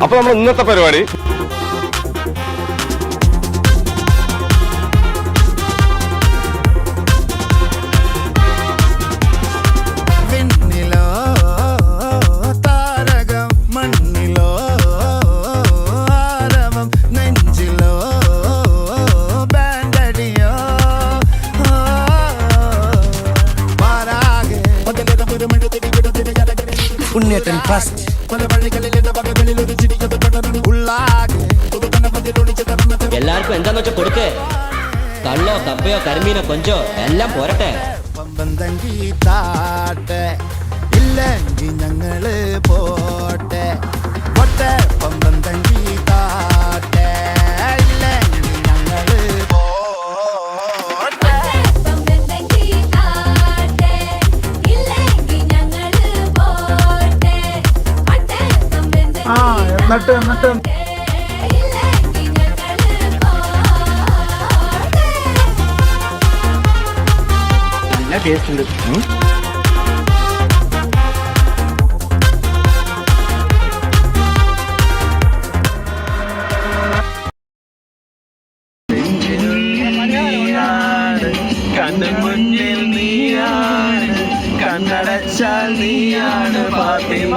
അപ്പൊ നമ്മൾ ഇന്നത്തെ പരിപാടി എല്ലാവർക്കും എന്താന്ന് വെച്ചാൽ കൊടുക്കേ. കള്ളോ കപ്പയോ കരിമീനോ കൊഞ്ചോ എല്ലാം പോരട്ടെ. ഇല്ലെങ്കിൽ ഞങ്ങള് പോട്ടെ പൊട്ടെ പമ്പന്തങ്കി താട്ടെ ഇല്ലെങ്കിൽ ഞങ്ങള് പോട്ടെ. എന്നിട്ട് നല്ല ടേസ്റ്റ് ഉണ്ട്. കണ്ണുമുന്നിൽ നീയാണ്, കണ്ണടച്ചാൽ നീയാണ് ഫാത്തിമ.